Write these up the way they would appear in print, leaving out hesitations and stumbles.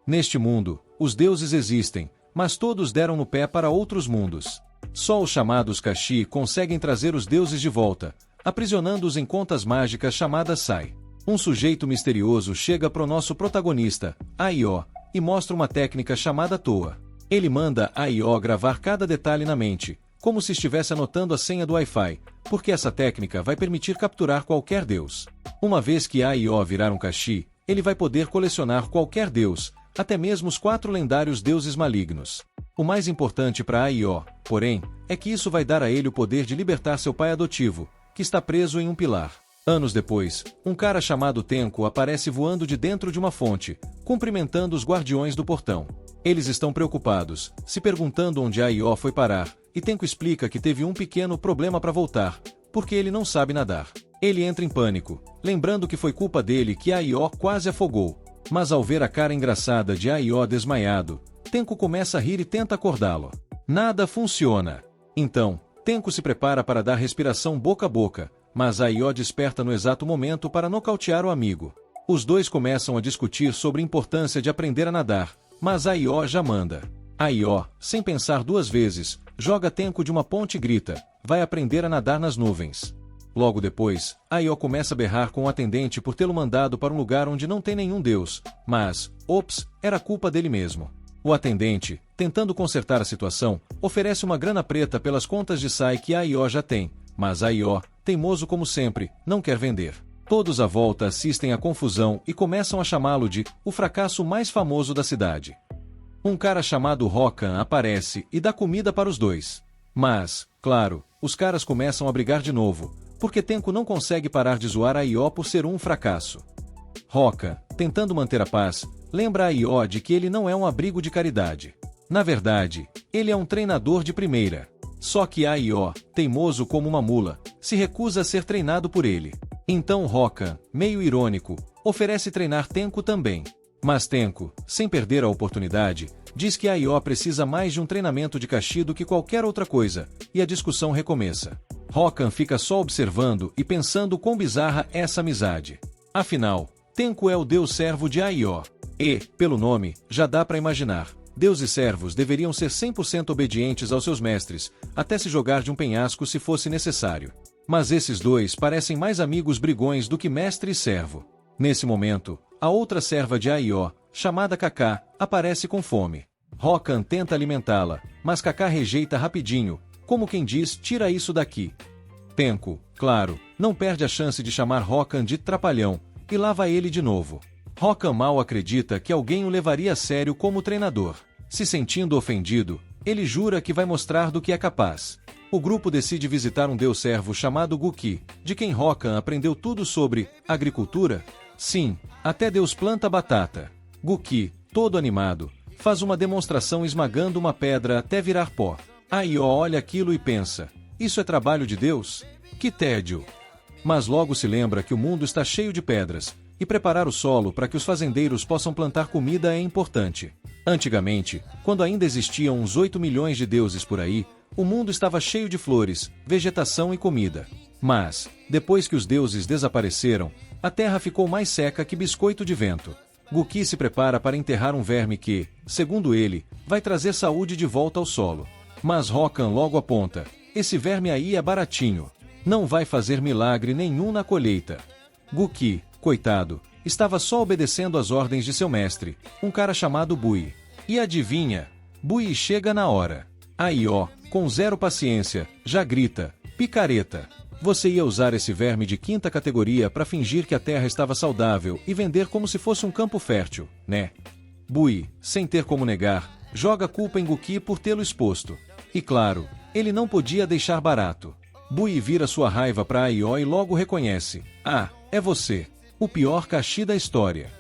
Neste mundo, os deuses existem, mas todos deram no pé para outros mundos. Só os chamados Kashi conseguem trazer os deuses de volta, aprisionando-os em contas mágicas chamadas Sai. Um sujeito misterioso chega pro nosso protagonista, Aió, e mostra uma técnica chamada Toa. Ele manda Aió gravar cada detalhe na mente, como se estivesse anotando a senha do Wi-Fi, porque essa técnica vai permitir capturar qualquer deus. Uma vez que Aió virar um Kashi, ele vai poder colecionar qualquer deus, até mesmo os 4 lendários deuses malignos. O mais importante para Aió, porém, é que isso vai dar a ele o poder de libertar seu pai adotivo, que está preso em um pilar. Anos depois, um cara chamado Tenko aparece voando de dentro de uma fonte, cumprimentando os guardiões do portão. Eles estão preocupados, se perguntando onde Aió foi parar, e Tenko explica que teve um pequeno problema para voltar, porque ele não sabe nadar. Ele entra em pânico, lembrando que foi culpa dele que Aió quase afogou. Mas ao ver a cara engraçada de Aió desmaiado, Tenko começa a rir e tenta acordá-lo. Nada funciona. Então, Tenko se prepara para dar respiração boca a boca, mas Aió desperta no exato momento para nocautear o amigo. Os dois começam a discutir sobre a importância de aprender a nadar, mas Aió já manda. Aió, sem pensar 2 vezes, joga Tenko de uma ponte e grita: vai aprender a nadar nas nuvens. Logo depois, Aió começa a berrar com o atendente por tê-lo mandado para um lugar onde não tem nenhum deus, mas, ops, era culpa dele mesmo. O atendente, tentando consertar a situação, oferece uma grana preta pelas contas de Sai que Aió já tem, mas Aió, teimoso como sempre, não quer vender. Todos à volta assistem à confusão e começam a chamá-lo de o fracasso mais famoso da cidade. Um cara chamado Rokan aparece e dá comida para os dois. Mas, claro, os caras começam a brigar de novo, porque Tenko não consegue parar de zoar Aió por ser um fracasso. Rokan, tentando manter a paz, lembra Aió de que ele não é um abrigo de caridade. Na verdade, ele é um treinador de primeira. Só que Aió, teimoso como uma mula, se recusa a ser treinado por ele. Então Rokan, meio irônico, oferece treinar Tenko também. Mas Tenko, sem perder a oportunidade, diz que Aió precisa mais de um treinamento de Kashi do que qualquer outra coisa, e a discussão recomeça. Rokan fica só observando e pensando quão bizarra é essa amizade. Afinal, Tenko é o deus servo de Aió. E, pelo nome, já dá para imaginar. Deuses servos deveriam ser 100% obedientes aos seus mestres, até se jogar de um penhasco se fosse necessário. Mas esses dois parecem mais amigos brigões do que mestre e servo. Nesse momento, a outra serva de Aió, chamada Kaká, aparece com fome. Rokan tenta alimentá-la, mas Kaká rejeita rapidinho, como quem diz: tira isso daqui. Tenko, claro, não perde a chance de chamar Rokan de trapalhão, e lá vai ele de novo. Rokan mal acredita que alguém o levaria a sério como treinador. Se sentindo ofendido, ele jura que vai mostrar do que é capaz. O grupo decide visitar um deus servo chamado Guki, de quem Rokan aprendeu tudo sobre agricultura. Sim, até Deus planta batata. Guki, todo animado, faz uma demonstração esmagando uma pedra até virar pó. Aió olha aquilo e pensa: isso é trabalho de Deus? Que tédio! Mas logo se lembra que o mundo está cheio de pedras, e preparar o solo para que os fazendeiros possam plantar comida é importante. Antigamente, quando ainda existiam uns 8 milhões de deuses por aí, o mundo estava cheio de flores, vegetação e comida. Mas, depois que os deuses desapareceram, a terra ficou mais seca que biscoito de vento. Guki se prepara para enterrar um verme que, segundo ele, vai trazer saúde de volta ao solo. Mas Rokan logo aponta: esse verme aí é baratinho. Não vai fazer milagre nenhum na colheita. Guki, coitado, estava só obedecendo às ordens de seu mestre, um cara chamado Bui. E adivinha? Bui chega na hora. Aió, com zero paciência, já grita: picareta! Você ia usar esse verme de 5ª categoria para fingir que a terra estava saudável e vender como se fosse um campo fértil, né? Bui, sem ter como negar, joga a culpa em Guki por tê-lo exposto. E claro, ele não podia deixar barato. Bui vira sua raiva para Aió e logo reconhece: ah, é você, o pior Kashi da história.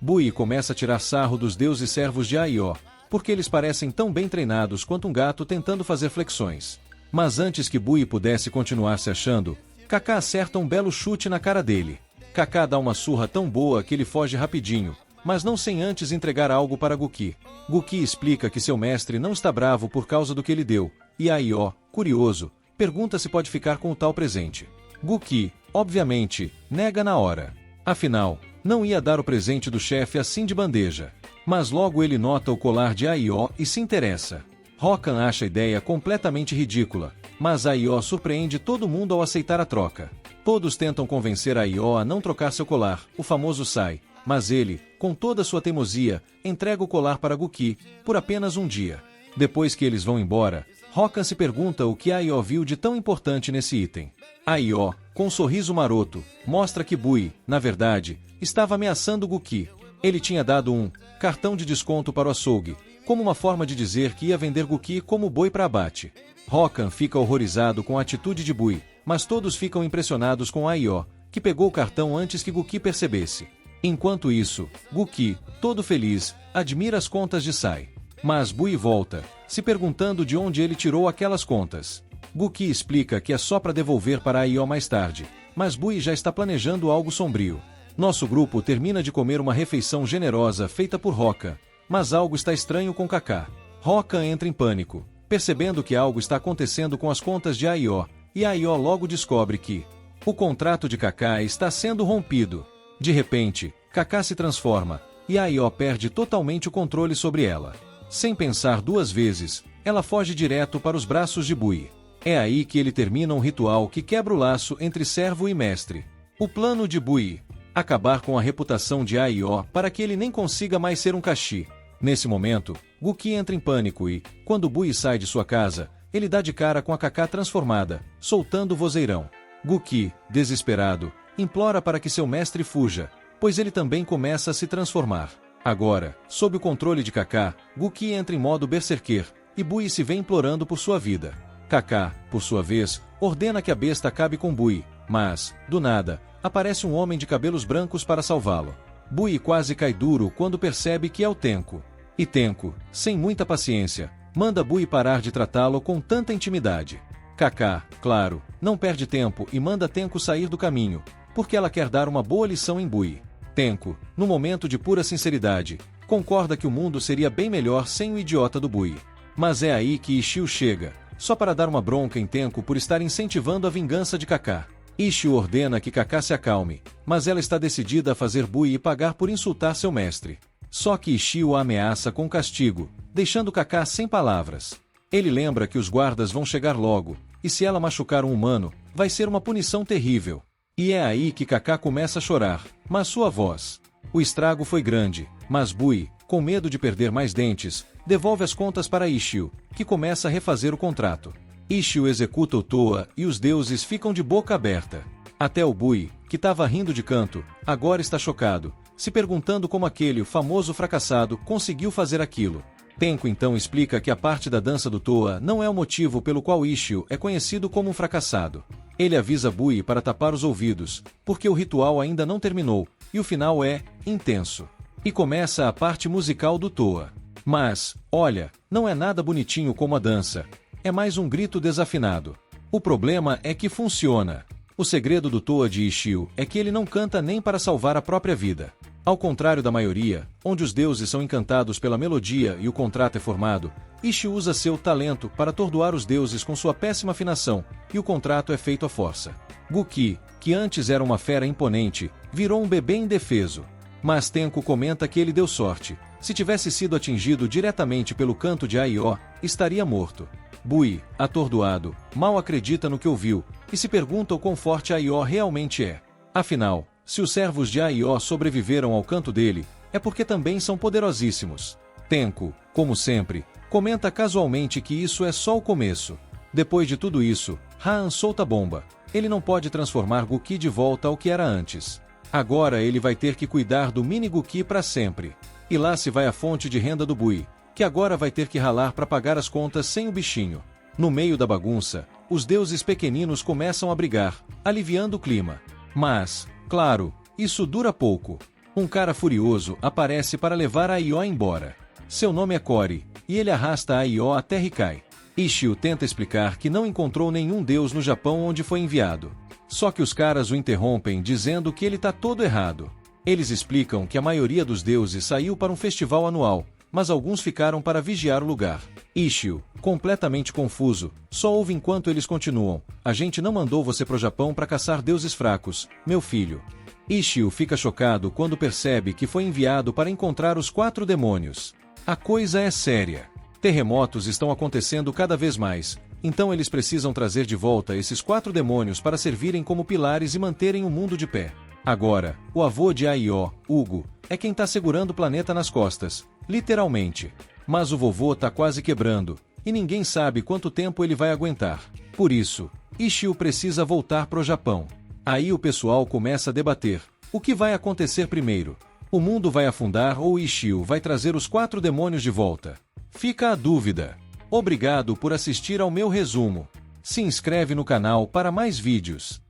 Bui começa a tirar sarro dos deuses servos de Aió, porque eles parecem tão bem treinados quanto um gato tentando fazer flexões. Mas antes que Bui pudesse continuar se achando, Kaká acerta um belo chute na cara dele. Kaká dá uma surra tão boa que ele foge rapidinho, mas não sem antes entregar algo para Guki. Guki explica que seu mestre não está bravo por causa do que ele deu, e Aió, curioso, pergunta se pode ficar com o tal presente. Guki, obviamente, nega na hora. Afinal, não ia dar o presente do chefe assim de bandeja. Mas logo ele nota o colar de Aió e se interessa. Rokan acha a ideia completamente ridícula, mas Aió surpreende todo mundo ao aceitar a troca. Todos tentam convencer Aió a não trocar seu colar, o famoso Sai, mas ele, com toda sua teimosia, entrega o colar para Guki, por apenas um dia. Depois que eles vão embora, Rokan se pergunta o que Aió viu de tão importante nesse item. Aió, com um sorriso maroto, mostra que Bui, na verdade, estava ameaçando Guki. Ele tinha dado um cartão de desconto para o açougue, como uma forma de dizer que ia vender Guki como boi para abate. Rokan fica horrorizado com a atitude de Bui, mas todos ficam impressionados com Aió, que pegou o cartão antes que Guki percebesse. Enquanto isso, Guki, todo feliz, admira as contas de Sai. Mas Bui volta, se perguntando de onde ele tirou aquelas contas. Guki explica que é só para devolver para Aió mais tarde, mas Bui já está planejando algo sombrio. Nosso grupo termina de comer uma refeição generosa feita por Rokan, mas algo está estranho com Kaká. Rokan entra em pânico, percebendo que algo está acontecendo com as contas de Aió, e Aió logo descobre que o contrato de Kaká está sendo rompido. De repente, Kaká se transforma, e Aió perde totalmente o controle sobre ela. Sem pensar duas vezes, ela foge direto para os braços de Bui. É aí que ele termina um ritual que quebra o laço entre servo e mestre. O plano de Bui: acabar com a reputação de Aió para que ele nem consiga mais ser um Kashi. Nesse momento, Guki entra em pânico e, quando Bui sai de sua casa, ele dá de cara com a Kaká transformada, soltando o vozeirão. Guki, desesperado, implora para que seu mestre fuja, pois ele também começa a se transformar. Agora, sob o controle de Kaká, Guki entra em modo berserker, e Bui se vê implorando por sua vida. Kaká, por sua vez, ordena que a besta acabe com Bui, mas, do nada, aparece um homem de cabelos brancos para salvá-lo. Bui quase cai duro quando percebe que é o Tenko. E Tenko, sem muita paciência, manda Bui parar de tratá-lo com tanta intimidade. Kaká, claro, não perde tempo e manda Tenko sair do caminho, porque ela quer dar uma boa lição em Bui. Tenko, no momento de pura sinceridade, concorda que o mundo seria bem melhor sem o idiota do Bui. Mas é aí que Ishio chega, só para dar uma bronca em Tenko por estar incentivando a vingança de Kaká. Ishio ordena que Kaká se acalme, mas ela está decidida a fazer Bui pagar por insultar seu mestre. Só que Ishio a ameaça com castigo, deixando Kaká sem palavras. Ele lembra que os guardas vão chegar logo, e se ela machucar um humano, vai ser uma punição terrível. E é aí que Kaká começa a chorar, mas sua voz. O estrago foi grande, mas Bui, com medo de perder mais dentes, devolve as contas para Ishio, que começa a refazer o contrato. Ishio executa o Toa e os deuses ficam de boca aberta. Até o Bui, que estava rindo de canto, agora está chocado, se perguntando como aquele famoso fracassado conseguiu fazer aquilo. Tenko então explica que a parte da dança do Toa não é o motivo pelo qual Ishio é conhecido como um fracassado. Ele avisa Bui para tapar os ouvidos, porque o ritual ainda não terminou, e o final é intenso. E começa a parte musical do Toa. Mas, olha, não é nada bonitinho como a dança. É mais um grito desafinado. O problema é que funciona. O segredo do Toa de Ishio é que ele não canta nem para salvar a própria vida. Ao contrário da maioria, onde os deuses são encantados pela melodia e o contrato é formado, Ishio usa seu talento para atordoar os deuses com sua péssima afinação, e o contrato é feito à força. Guki, que antes era uma fera imponente, virou um bebê indefeso. Mas Tenko comenta que ele deu sorte. Se tivesse sido atingido diretamente pelo canto de Aió, estaria morto. Bui, atordoado, mal acredita no que ouviu, e se pergunta o quão forte Aió realmente é. Afinal, se os servos de Aió sobreviveram ao canto dele, é porque também são poderosíssimos. Tenko, como sempre, comenta casualmente que isso é só o começo. Depois de tudo isso, Haan solta a bomba. Ele não pode transformar Guki de volta ao que era antes. Agora ele vai ter que cuidar do mini Guki para sempre. E lá se vai a fonte de renda do Bui, que agora vai ter que ralar para pagar as contas sem o bichinho. No meio da bagunça, os deuses pequeninos começam a brigar, aliviando o clima. Mas, claro, isso dura pouco. Um cara furioso aparece para levar Aió embora. Seu nome é Kori, e ele arrasta Aió até Hikai. Ishio tenta explicar que não encontrou nenhum deus no Japão onde foi enviado. Só que os caras o interrompem dizendo que ele tá todo errado. Eles explicam que a maioria dos deuses saiu para um festival anual, mas alguns ficaram para vigiar o lugar. Ishio, completamente confuso, só ouve enquanto eles continuam: a gente não mandou você pro Japão para caçar deuses fracos, meu filho. Ishio fica chocado quando percebe que foi enviado para encontrar os 4 demônios. A coisa é séria. Terremotos estão acontecendo cada vez mais, então eles precisam trazer de volta esses 4 demônios para servirem como pilares e manterem o mundo de pé. Agora, o avô de Aiô, Hugo, é quem tá segurando o planeta nas costas, literalmente. Mas o vovô tá quase quebrando, e ninguém sabe quanto tempo ele vai aguentar. Por isso, Ishio precisa voltar pro Japão. Aí o pessoal começa a debater: o que vai acontecer primeiro? O mundo vai afundar ou Ishio vai trazer os 4 demônios de volta? Fica a dúvida. Obrigado por assistir ao meu resumo. Se inscreve no canal para mais vídeos.